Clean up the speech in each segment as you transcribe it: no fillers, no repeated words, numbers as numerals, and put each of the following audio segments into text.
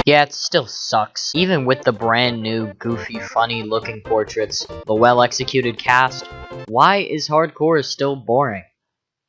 Yeah, it still sucks. Even with the brand new, goofy, funny looking portraits, the well executed cast, why is hardcore still boring?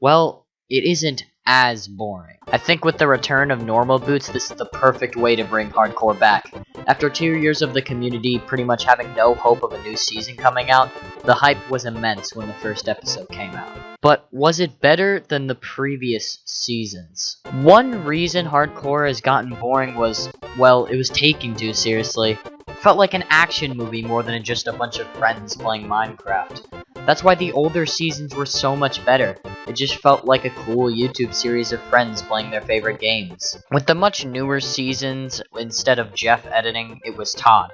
Well, it isn't as boring. I think with the return of normal boots, this is the perfect way to bring hardcore back. After 2 years of the community pretty much having no hope of a new season coming out, the hype was immense when the first episode came out. But was it better than the previous seasons? One reason hardcore has gotten boring was, well, it was taken too seriously. It felt like an action movie more than just a bunch of friends playing Minecraft. That's why the older seasons were so much better. It just felt like a cool YouTube series of friends playing their favorite games. With the much newer seasons, instead of Jeff editing, it was Todd.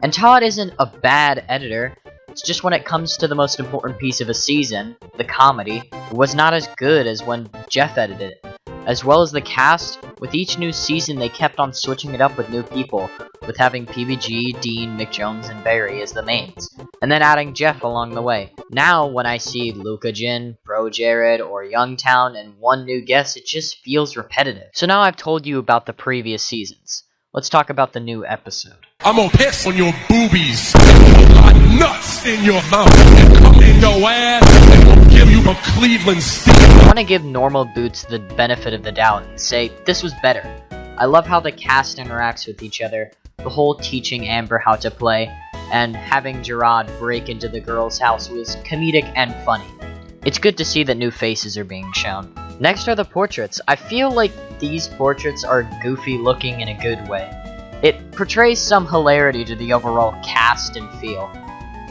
And Todd isn't a bad editor, it's just when it comes to the most important piece of a season, the comedy, it was not as good as when Jeff edited it. As well as the cast, with each new season they kept on switching it up with new people, with having PBG, Dean, McJones, and Barry as the mains, and then adding Jeff along the way. Now, when I see Luca Jin, Bro Jared, or Youngtown, and one new guest, it just feels repetitive. So now I've told you about the previous seasons. Let's talk about the new episode. I'm gonna piss on your boobies, put nuts in your mouth, and come in your ass, and gonna give you a Cleveland Steel. I want to give Normal Boots the benefit of the doubt and say, this was better. I love how the cast interacts with each other, the whole teaching Amber how to play, and having Gerard break into the girl's house was comedic and funny. It's good to see that new faces are being shown. Next are the portraits. I feel like these portraits are goofy looking in a good way. It portrays some hilarity to the overall cast and feel.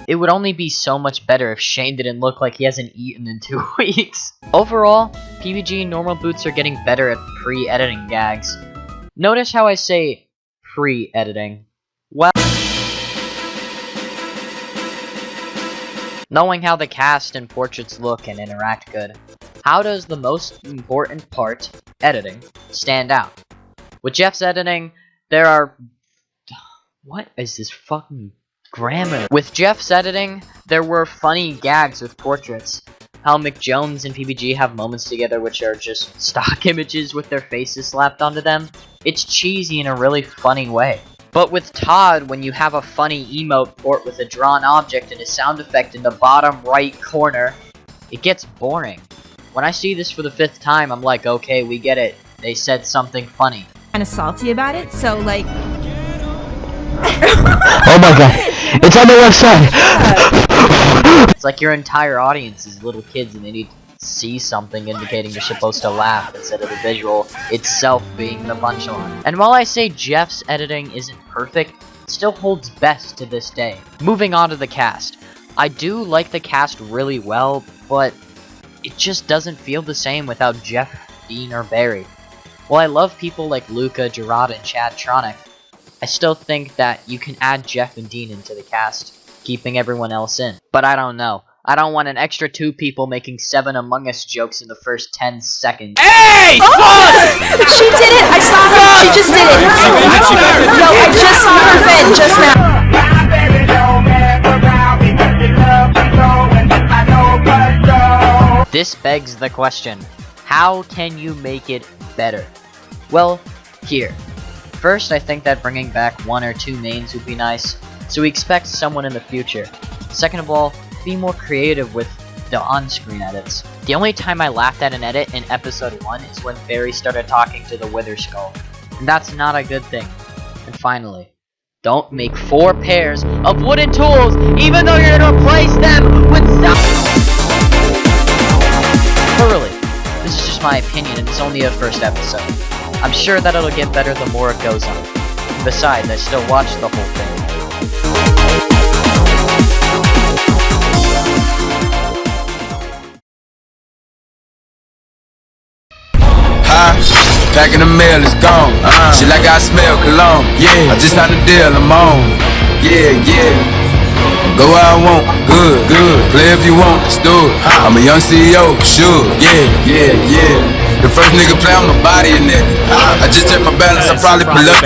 It would only be so much better if Shane didn't look like he hasn't eaten in 2 weeks. Overall, PBG and Normal Boots are getting better at pre-editing gags. Notice how I say pre-editing. Well, knowing how the cast and portraits look and interact good, how does the most important part, editing, stand out? With Jeff's editing, there are... What is this fucking grammar? With Jeff's editing, there were funny gags with portraits. How McJones and PBG have moments together which are just stock images with their faces slapped onto them. It's cheesy in a really funny way. But with Todd, when you have a funny emote port with a drawn object and a sound effect in the bottom right corner, it gets boring. When I see this for the 5th time, I'm like, okay, we get it. They said something funny. Kind of salty about it, so like... Oh my god, it's on the website! It's like your entire audience is little kids and they need to see something indicating you're supposed to laugh instead of the visual itself being the punchline. And while I say Jeff's editing isn't perfect, it still holds best to this day. Moving on to the cast. I do like the cast really well, but it just doesn't feel the same without Jeff, Dean, or Barry. While I love people like Luca, Gerard, and Chad Tronic, I still think that you can add Jeff and Dean into the cast, keeping everyone else in. But I don't know. I don't want an extra 2 people making 7 Among Us jokes in the first 10 seconds. Hey! Oh! She did it! I saw her! She just did it! No, I just saw her vent just now. This begs the question, how can you make it better? Well, here. First, I think that bringing back 1 or 2 mains would be nice, so we expect someone in the future. Second of all, be more creative with the on-screen edits. The only time I laughed at an edit in episode 1 is when Barry started talking to the Wither Skull, and that's not a good thing. And finally, don't make 4 pairs of wooden tools, even though you're gonna replace them with thoroughly. This is just my opinion, and it's only a first episode. I'm sure that it'll get better the more it goes on. Besides, I still watch the whole thing. Packing the mail, it's gone. Shit like I smell cologne. Yeah, I just signed a deal, I'm on. Yeah, yeah. Go where I want, good, good. Play if you want, let's do it. I'm a young CEO, sure. Yeah, yeah, yeah. The first nigga play on my body and that. I just check my balance, I probably pull up.